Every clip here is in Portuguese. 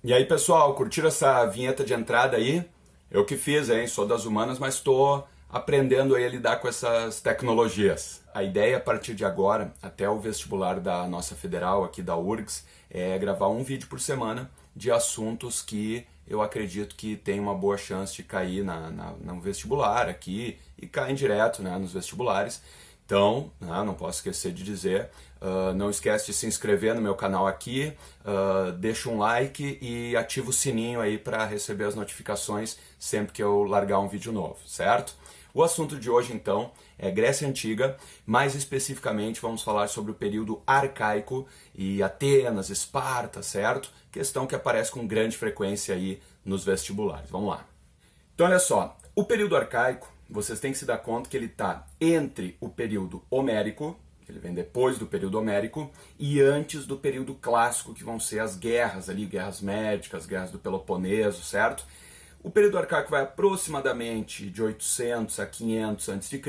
E aí, pessoal, curtiram essa vinheta de entrada aí? Eu que fiz, hein? Sou das humanas, mas estou aprendendo aí a lidar com essas tecnologias. A ideia a partir de agora, até o vestibular da nossa federal aqui da URGS, é gravar um vídeo por semana de assuntos que eu acredito que tem uma boa chance de cair no vestibular aqui e caem direto, né, nos vestibulares. Então, não posso esquecer de dizer, não esquece de se inscrever no meu canal aqui, deixa um like e ativa o sininho aí para receber as notificações sempre que eu largar um vídeo novo, certo? O assunto de hoje, então, é Grécia Antiga, mais especificamente vamos falar sobre o período arcaico e Atenas, Esparta, certo? Questão que aparece com grande frequência aí nos vestibulares. Vamos lá. Então, olha só, o período arcaico, vocês têm que se dar conta que ele está entre o período homérico, que ele vem depois do período homérico, e antes do período clássico, que vão ser as guerras ali, guerras médicas, guerras do Peloponeso, certo? O período arcaico vai aproximadamente de 800 a 500 a.C.,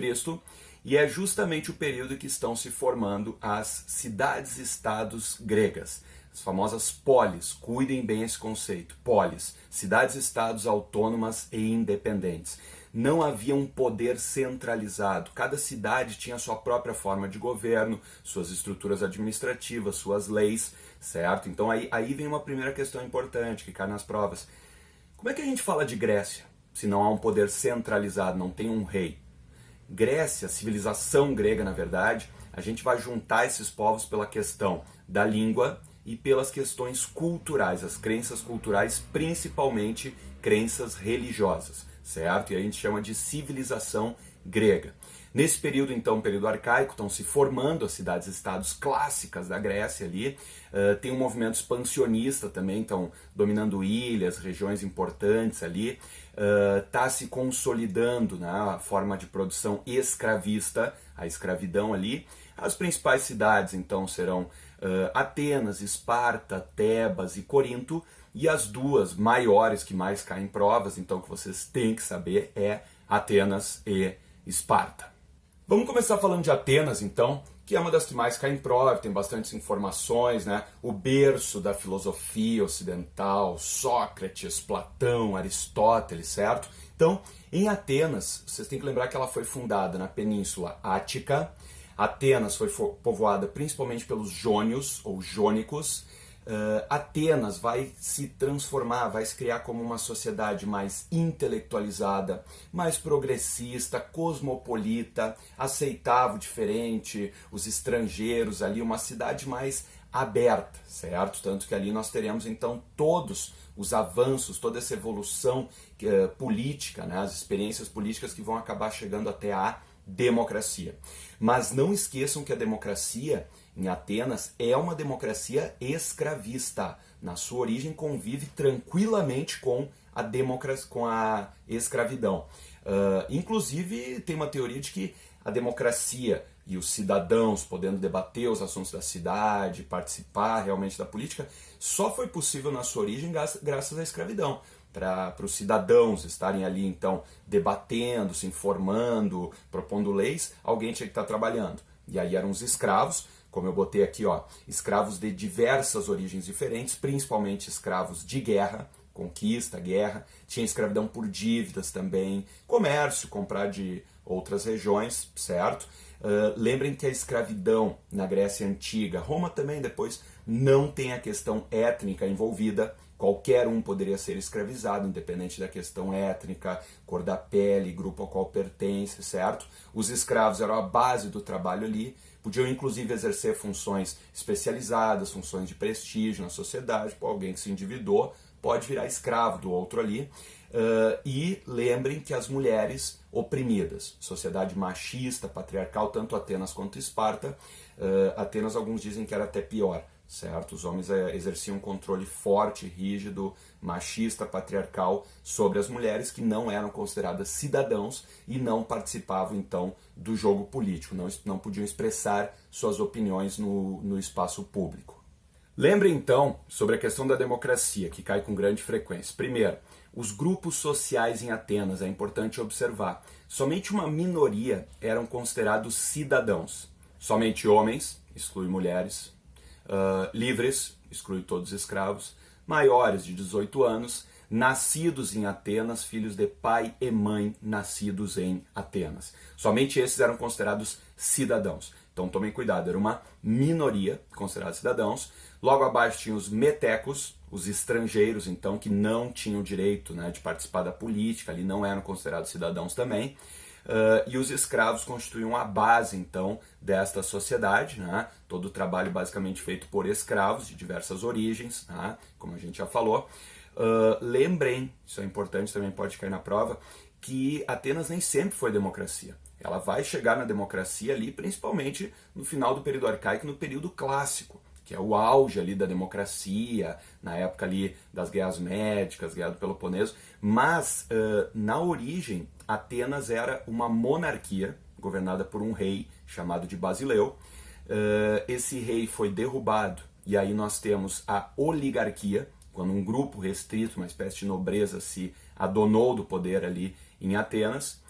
e é justamente o período que estão se formando as cidades-estados gregas, as famosas polis. Cuidem bem esse conceito, polis, cidades-estados autônomas e independentes. Não havia um poder centralizado, cada cidade tinha sua própria forma de governo, suas estruturas administrativas, suas leis, certo? Então aí vem uma primeira questão importante que cai nas provas. Como é que a gente fala de Grécia se não há um poder centralizado, não tem um rei? Grécia, civilização grega, na verdade, a gente vai juntar esses povos pela questão da língua e pelas questões culturais, as crenças culturais, principalmente crenças religiosas, certo? E a gente chama de civilização grega. Nesse período, então, período arcaico, estão se formando as cidades-estados clássicas da Grécia ali, tem um movimento expansionista também, estão dominando ilhas, regiões importantes ali, está se consolidando, né, a forma de produção escravista, a escravidão ali. As principais cidades, então, serão Atenas, Esparta, Tebas e Corinto, e as duas maiores que mais caem em provas, então, que vocês têm que saber, é Atenas e Esparta. Vamos começar falando de Atenas, então, que é uma das que mais cai em prova, tem bastantes informações, né? O berço da filosofia ocidental, Sócrates, Platão, Aristóteles, certo? Então, em Atenas, vocês têm que lembrar que ela foi fundada na Península Ática. Atenas foi povoada principalmente pelos jônios, ou jônicos. Atenas vai se transformar, vai se criar como uma sociedade mais intelectualizada, mais progressista, cosmopolita, aceitava o diferente, os estrangeiros ali, uma cidade mais aberta, certo? Tanto que ali nós teremos então todos os avanços, toda essa evolução política, né? As experiências políticas que vão acabar chegando até a democracia. Mas não esqueçam que a democracia em Atenas é uma democracia escravista. Na sua origem convive tranquilamente com a escravidão. Inclusive tem uma teoria de que a democracia e os cidadãos podendo debater os assuntos da cidade, participar realmente da política, só foi possível na sua origem graças à escravidão. Para os cidadãos estarem ali, então, debatendo, se informando, propondo leis, alguém tinha que estar trabalhando. E aí eram os escravos, como eu botei aqui, ó, escravos de diversas origens diferentes, principalmente escravos de guerra, conquista, guerra, tinha escravidão por dívidas também, comércio, comprar de outras regiões, certo? Lembrem que a escravidão na Grécia Antiga, Roma também depois, não tem a questão étnica envolvida. Qualquer um poderia ser escravizado, independente da questão étnica, cor da pele, grupo ao qual pertence, certo? Os escravos eram a base do trabalho ali, podiam inclusive exercer funções especializadas, funções de prestígio na sociedade. Alguém que se endividou pode virar escravo do outro ali. E lembrem que as mulheres oprimidas, sociedade machista, patriarcal, tanto Atenas quanto Esparta, Atenas alguns dizem que era até pior, certo? Os homens exerciam um controle forte, rígido, machista, patriarcal sobre as mulheres que não eram consideradas cidadãos e não participavam então do jogo político, não podiam expressar suas opiniões no espaço público. Lembre então sobre a questão da democracia, que cai com grande frequência. Primeiro, os grupos sociais em Atenas, é importante observar, somente uma minoria eram considerados cidadãos. Somente homens, exclui mulheres, livres, exclui todos os escravos, maiores de 18 anos, nascidos em Atenas, filhos de pai e mãe nascidos em Atenas. Somente esses eram considerados cidadãos. Então tomem cuidado, era uma minoria considerada cidadãos. Logo abaixo tinha os metecos, os estrangeiros, então, que não tinham direito, né, de participar da política, ali não eram considerados cidadãos também. E os escravos constituíam a base, então, desta sociedade, né? Todo o trabalho basicamente feito por escravos de diversas origens, né? Como a gente já falou. Lembrem, isso é importante, também pode cair na prova, que Atenas nem sempre foi democracia. Ela vai chegar na democracia ali, principalmente no final do período arcaico, no período clássico, que é o auge ali da democracia, na época ali das guerras médicas, guerra do Peloponeso, mas na origem Atenas era uma monarquia governada por um rei chamado de Basileu. Esse rei foi derrubado e aí nós temos a oligarquia, quando um grupo restrito, uma espécie de nobreza, se adonou do poder ali em Atenas.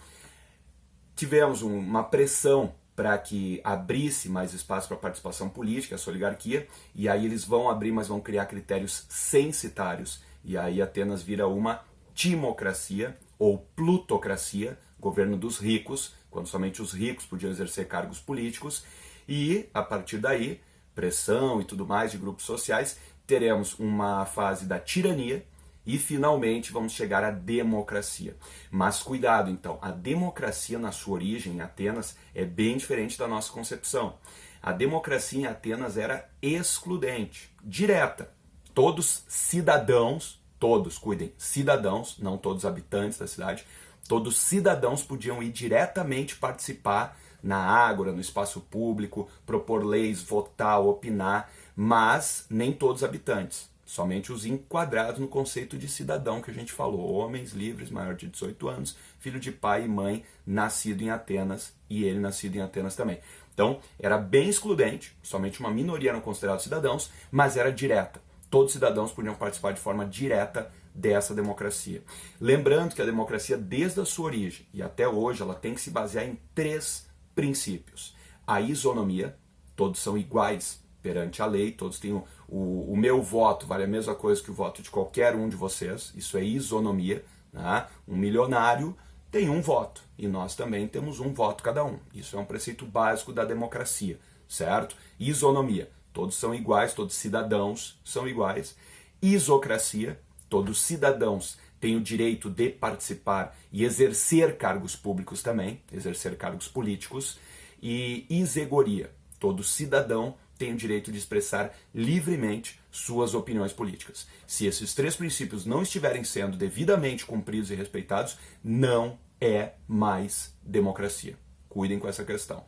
Tivemos uma pressão para que abrisse mais espaço para participação política, essa oligarquia, e aí eles vão abrir, mas vão criar critérios censitários, e aí Atenas vira uma timocracia ou plutocracia, governo dos ricos, quando somente os ricos podiam exercer cargos políticos, e a partir daí, pressão e tudo mais de grupos sociais, teremos uma fase da tirania, e finalmente vamos chegar à democracia. Mas cuidado então, a democracia na sua origem em Atenas é bem diferente da nossa concepção. A democracia em Atenas era excludente, direta. Todos cidadãos, todos, cuidem, cidadãos, não todos habitantes da cidade, todos cidadãos podiam ir diretamente participar na ágora, no espaço público, propor leis, votar, opinar, mas nem todos habitantes. Somente os enquadrados no conceito de cidadão que a gente falou. Homens livres, maior de 18 anos, filho de pai e mãe, nascido em Atenas, e ele nascido em Atenas também. Então, era bem excludente, somente uma minoria eram considerados cidadãos, mas era direta. Todos os cidadãos podiam participar de forma direta dessa democracia. Lembrando que a democracia, desde a sua origem e até hoje, ela tem que se basear em 3 princípios. A isonomia, todos são iguais perante a lei, todos têm o meu voto, vale a mesma coisa que o voto de qualquer um de vocês, isso é isonomia, né? Um milionário tem um voto, e nós também temos um voto cada um, isso é um preceito básico da democracia, certo? Isonomia, todos são iguais, todos cidadãos são iguais. Isocracia, todos cidadãos têm o direito de participar e exercer cargos públicos também, exercer cargos políticos. E isegoria, todo cidadão tem o direito de expressar livremente suas opiniões políticas. Se esses 3 princípios não estiverem sendo devidamente cumpridos e respeitados, não é mais democracia. Cuidem com essa questão.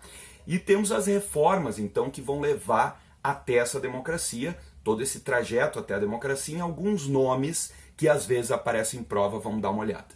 E temos as reformas, então, que vão levar até essa democracia, todo esse trajeto até a democracia, em alguns nomes que às vezes aparecem em prova, vamos dar uma olhada.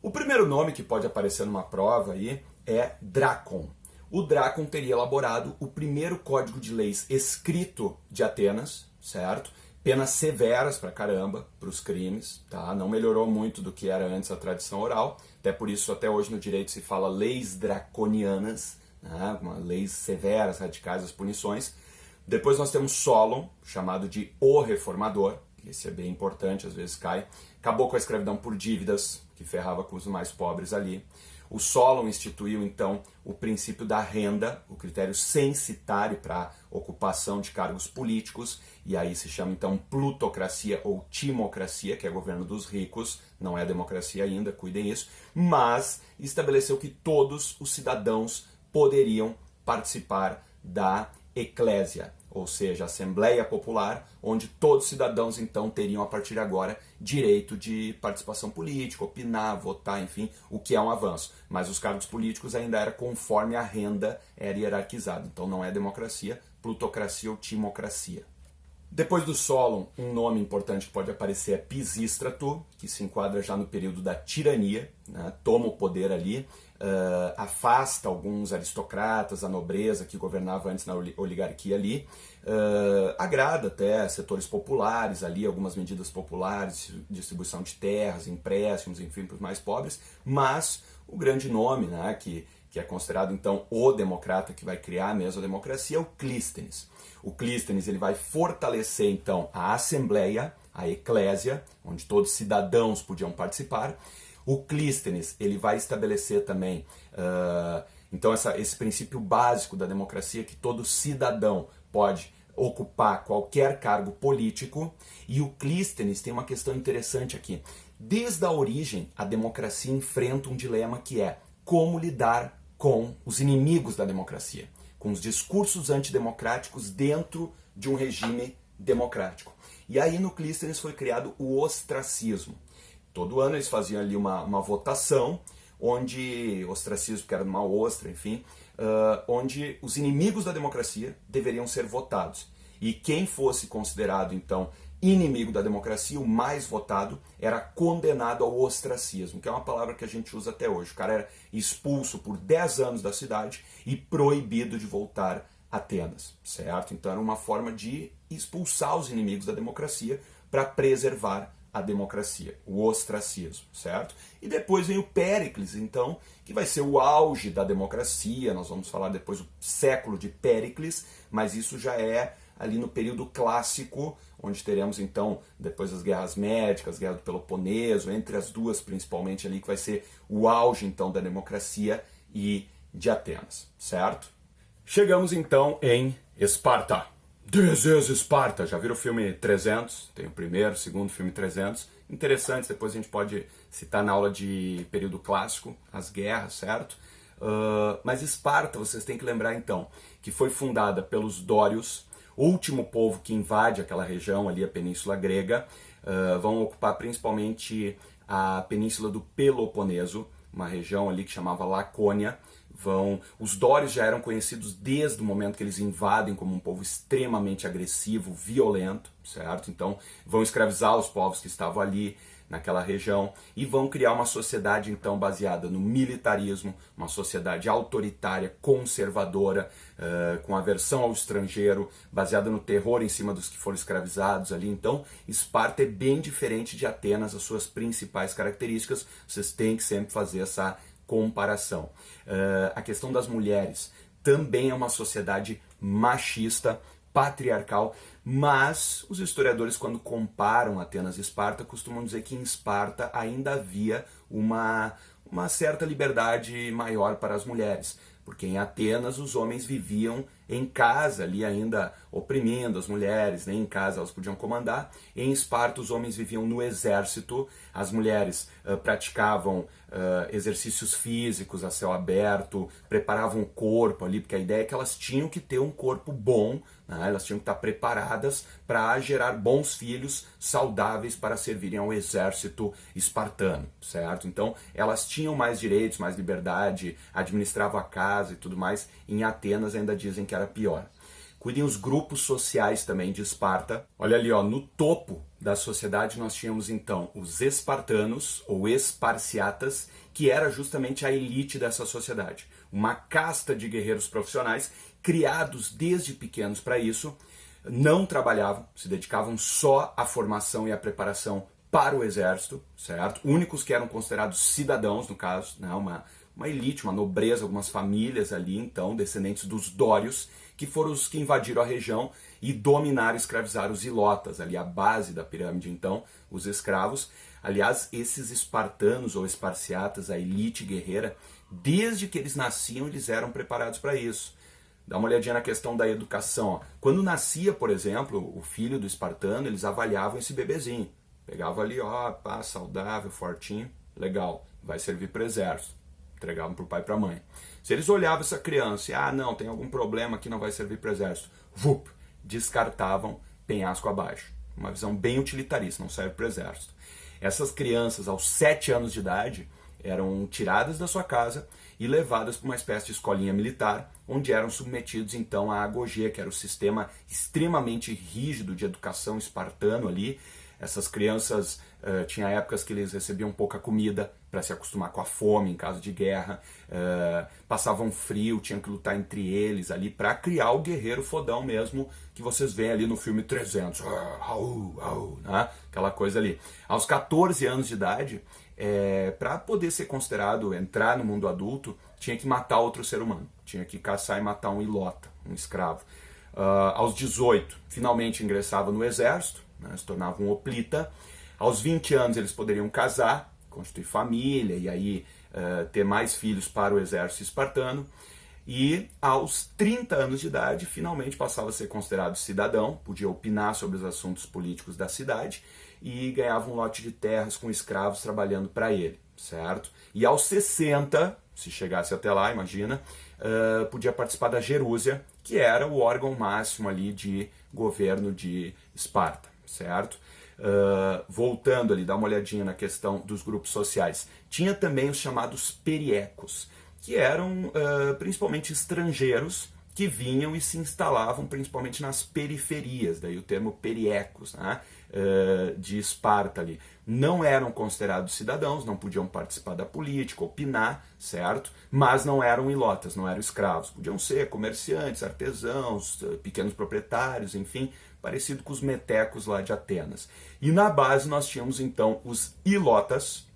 O primeiro nome que pode aparecer numa prova aí é Drácon. O Drácon teria elaborado o primeiro código de leis escrito de Atenas, certo? Penas severas pra caramba para os crimes, tá? Não melhorou muito do que era antes a tradição oral, até por isso até hoje no direito se fala leis draconianas, né? Leis severas, radicais as punições. Depois nós temos Solon, chamado de O Reformador, esse é bem importante, às vezes cai. Acabou com a escravidão por dívidas, que ferrava com os mais pobres ali. O Solon instituiu, então, o princípio da renda, o critério censitário para ocupação de cargos políticos, e aí se chama, então, plutocracia ou timocracia, que é governo dos ricos, não é democracia ainda, cuidem isso, mas estabeleceu que todos os cidadãos poderiam participar da eclésia, ou seja, Assembleia Popular, onde todos os cidadãos então teriam a partir de agora direito de participação política, opinar, votar, enfim, o que é um avanço. Mas os cargos políticos ainda era conforme a renda era hierarquizada, então não é democracia, plutocracia ou timocracia. Depois do Solon, um nome importante que pode aparecer é Pisístrato, que se enquadra já no período da tirania, né? Toma o poder ali, afasta alguns aristocratas, a nobreza que governava antes na oligarquia ali, agrada até setores populares ali, algumas medidas populares, distribuição de terras, empréstimos, enfim, para os mais pobres, mas o grande nome, né, que é considerado então o democrata que vai criar mesmo a democracia, é o Clístenes. O Clístenes ele vai fortalecer então a a eclésia, onde todos os cidadãos podiam participar. O Clístenes, ele vai estabelecer também, então, esse princípio básico da democracia, que todo cidadão pode ocupar qualquer cargo político. E o Clístenes tem uma questão interessante aqui. Desde a origem, a democracia enfrenta um dilema que é como lidar com os inimigos da democracia, com os discursos antidemocráticos dentro de um regime democrático. E aí no Clístenes foi criado o ostracismo. Todo ano eles faziam ali uma votação, onde ostracismo, que era uma ostra, enfim, onde os inimigos da democracia deveriam ser votados. E quem fosse considerado, então, inimigo da democracia, o mais votado, era condenado ao ostracismo, que é uma palavra que a gente usa até hoje. O cara era expulso por 10 anos da cidade e proibido de voltar a Atenas, certo? Então era uma forma de expulsar os inimigos da democracia para preservar a democracia, o ostracismo, certo? E depois vem o Péricles, então, que vai ser o auge da democracia. Nós vamos falar depois do século de Péricles, mas isso já é ali no período clássico, onde teremos então, depois as guerras médicas, guerra do Peloponeso, entre as duas principalmente ali, que vai ser o auge então da democracia e de Atenas, certo? Chegamos então em Esparta. This is Esparta. Já viram o filme 300? Tem o primeiro, o segundo filme 300. Interessantes, depois a gente pode citar na aula de período clássico, as guerras, certo? Mas Esparta, vocês têm que lembrar então, que foi fundada pelos dórios, último povo que invade aquela região ali, a Península Grega. Vão ocupar principalmente a Península do Peloponeso, uma região ali que chamava Lacônia. Os dórios já eram conhecidos desde o momento que eles invadem como um povo extremamente agressivo, violento, certo? Então vão escravizar os povos que estavam ali naquela região e vão criar uma sociedade então baseada no militarismo, uma sociedade autoritária, conservadora, com aversão ao estrangeiro, baseada no terror em cima dos que foram escravizados ali. Então Esparta é bem diferente de Atenas, as suas principais características. Vocês têm que sempre fazer essa comparação. A questão das mulheres também é uma sociedade machista, patriarcal, mas os historiadores, quando comparam Atenas e Esparta, costumam dizer que em Esparta ainda havia uma certa liberdade maior para as mulheres, porque em Atenas os homens viviam em casa ali ainda oprimindo as mulheres, nem em casa elas podiam comandar. Em Esparta os homens viviam no exército, as mulheres praticavam exercícios físicos a céu aberto, preparavam o corpo ali, porque a ideia é que elas tinham que ter um corpo bom, né? Elas tinham que estar preparadas para gerar bons filhos saudáveis para servirem ao exército espartano, certo? Então elas tinham mais direitos, mais liberdade, administravam a casa e tudo mais. Em Atenas ainda dizem que era pior. Cuidem os grupos sociais também de Esparta. Olha ali, ó, no topo da sociedade nós tínhamos então os espartanos, ou esparciatas, que era justamente a elite dessa sociedade. Uma casta de guerreiros profissionais, criados desde pequenos para isso, não trabalhavam, se dedicavam só à formação e à preparação para o exército, certo? Únicos que eram considerados cidadãos, no caso, né? Uma elite, uma nobreza, algumas famílias ali, então, descendentes dos dórios, que foram os que invadiram a região e dominaram e escravizaram os ilotas, ali a base da pirâmide, então, os escravos. Aliás, esses espartanos ou esparciatas, a elite guerreira, desde que eles nasciam, eles eram preparados para isso. Dá uma olhadinha na questão da educação. Ó. Quando nascia, por exemplo, o filho do espartano, eles avaliavam esse bebezinho. Pegava ali, ó, pá, saudável, fortinho, legal, vai servir para o exército. Entregavam para o pai e para a mãe. Se eles olhavam essa criança e, não, tem algum problema que não vai servir para o exército, descartavam, penhasco abaixo. Uma visão bem utilitarista, não serve para o exército. Essas crianças, aos 7 anos de idade, eram tiradas da sua casa e levadas para uma espécie de escolinha militar, onde eram submetidos então à agogê, que era o sistema extremamente rígido de educação espartano ali. Essas crianças tinha épocas que eles recebiam pouca comida para se acostumar com a fome em caso de guerra, passavam frio, tinham que lutar entre eles ali para criar o guerreiro fodão mesmo que vocês veem ali no filme 300, né? Aquela coisa ali. Aos 14 anos de idade, para poder ser considerado, entrar no mundo adulto, tinha que matar outro ser humano, tinha que caçar e matar um ilota, um escravo. Aos 18, finalmente ingressava no exército, né? Se tornavam um hoplita. Aos 20 anos eles poderiam casar, constituir família e aí ter mais filhos para o exército espartano. E aos 30 anos de idade, finalmente passava a ser considerado cidadão, podia opinar sobre os assuntos políticos da cidade e ganhava um lote de terras com escravos trabalhando para ele, certo? E aos 60, se chegasse até lá, imagina, podia participar da Gerúsia, que era o órgão máximo ali de governo de Esparta, certo? Voltando ali, dá uma olhadinha na questão dos grupos sociais. Tinha também os chamados periecos, que eram principalmente estrangeiros que vinham e se instalavam principalmente nas periferias, daí o termo periecos, né, de Esparta ali. Não eram considerados cidadãos, não podiam participar da política, opinar, certo? Mas não eram ilotas, não eram escravos. Podiam ser comerciantes, artesãos, pequenos proprietários, enfim, parecido com os metecos lá de Atenas. E na base nós tínhamos então os ilotas,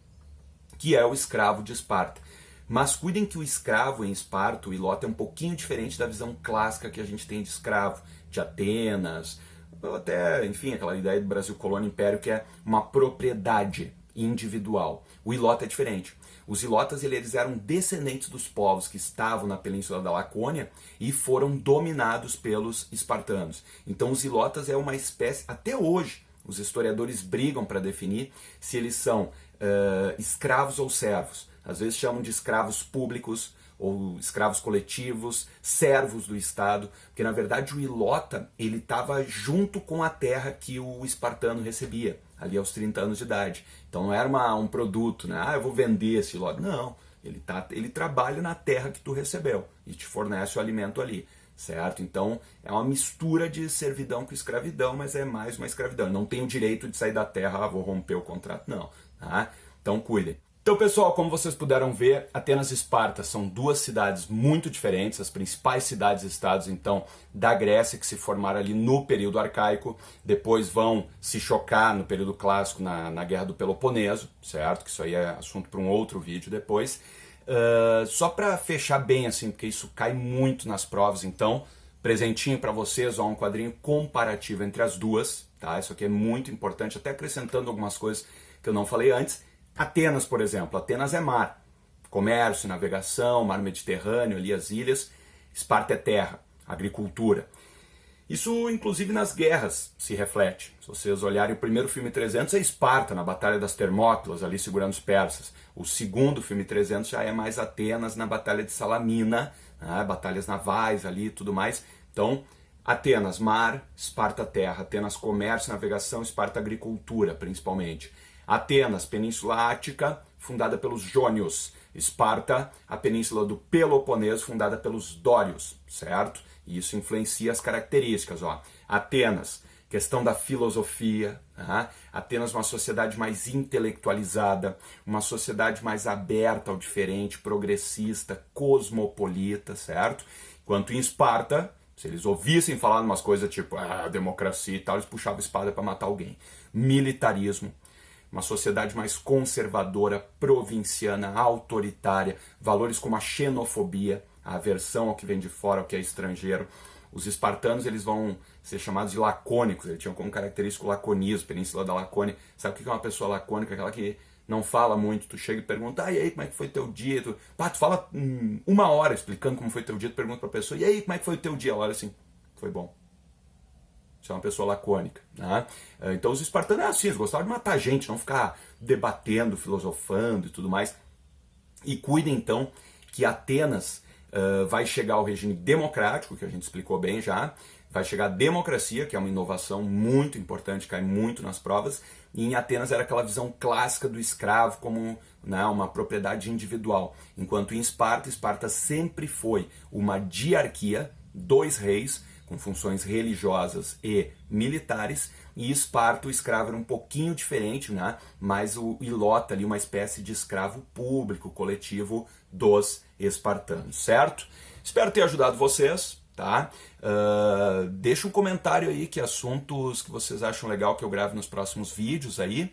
que é o escravo de Esparta. Mas cuidem que o escravo em Esparta, o ilota, é um pouquinho diferente da visão clássica que a gente tem de escravo de Atenas, ou até, enfim, aquela ideia do Brasil colônia império, que é uma propriedade individual. O ilota é diferente. Os ilotas eles eram descendentes dos povos que estavam na península da Lacônia e foram dominados pelos espartanos. Então os ilotas é uma espécie, até hoje, os historiadores brigam para definir se eles são escravos ou servos. Às vezes chamam de escravos públicos ou escravos coletivos, servos do Estado, porque na verdade o ilota ele estava junto com a terra que o espartano recebia, ali aos 30 anos de idade. Então não era um produto, né? Eu vou vender esse ilota. Não, ele trabalha na terra que tu recebeu e te fornece o alimento ali, certo? Então é uma mistura de servidão com escravidão, mas é mais uma escravidão. Ele não tem o direito de sair da terra, vou romper o contrato, não. Tá? Então cuidem. Então, pessoal, como vocês puderam ver, Atenas e Esparta são duas cidades muito diferentes, as principais cidades-estados, então, da Grécia, que se formaram ali no período arcaico, depois vão se chocar no período clássico, na Guerra do Peloponeso, certo? Que isso aí é assunto para um outro vídeo depois. Só para fechar bem, assim, porque isso cai muito nas provas, então, presentinho para vocês, ó, um quadrinho comparativo entre as duas, tá? Isso aqui é muito importante, até acrescentando algumas coisas que eu não falei antes. Atenas, por exemplo, Atenas é mar, comércio, navegação, mar Mediterrâneo, ali as ilhas. Esparta é terra, agricultura. Isso, inclusive, nas guerras se reflete. Se vocês olharem o primeiro filme 300 é Esparta, na Batalha das Termópilas, ali segurando os persas. O segundo filme 300 já é mais Atenas, na Batalha de Salamina, né, batalhas navais ali e tudo mais. Então, Atenas, mar, Esparta, terra. Atenas, comércio, navegação, Esparta, agricultura, principalmente. Atenas, Península Ática, fundada pelos Jônios. Esparta, a Península do Peloponeso, fundada pelos Dórios, certo? E isso influencia as características, ó. Atenas, questão da filosofia, Atenas, uma sociedade mais intelectualizada, uma sociedade mais aberta ao diferente, progressista, cosmopolita, certo? Enquanto em Esparta, se eles ouvissem falar de umas coisas tipo democracia e tal, eles puxavam a espada para matar alguém. Militarismo, uma sociedade mais conservadora, provinciana, autoritária, valores como a xenofobia, a aversão ao que vem de fora, ao que é estrangeiro. Os espartanos eles vão ser chamados de lacônicos, eles tinham como característico o laconismo, Península da Lacônia. Sabe o que é uma pessoa lacônica? Aquela que não fala muito, tu chega e pergunta, e aí, como é que foi teu dia? Tu fala uma hora explicando como foi teu dia, tu pergunta pra pessoa, e aí, como é que foi o teu dia? Ela olha assim, foi bom. Isso é uma pessoa lacônica. Né? Então os espartanos eram assim, eles gostavam de matar gente, não ficar debatendo, filosofando e tudo mais. E cuidem então que Atenas vai chegar ao regime democrático, que a gente explicou bem já, vai chegar a democracia, que é uma inovação muito importante, cai muito nas provas, e em Atenas era aquela visão clássica do escravo como, né, uma propriedade individual. Enquanto em Esparta, Esparta sempre foi uma diarquia, 2 reis, com funções religiosas e militares, e Esparta, o escravo era um pouquinho diferente, né? Mas o ilota ali, uma espécie de escravo público, coletivo dos espartanos, certo? Espero ter ajudado vocês, tá? Deixa um comentário aí que assuntos que vocês acham legal que eu grave nos próximos vídeos aí.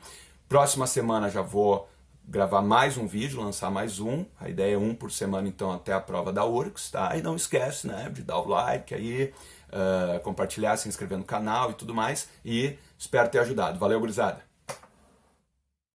Próxima semana já vou gravar mais um vídeo, lançar mais um. A ideia é um por semana, então, até a prova da URGS, tá? E não esquece, né, de dar o like aí, compartilhar, se inscrever no canal e tudo mais. E espero ter ajudado. Valeu, gurizada!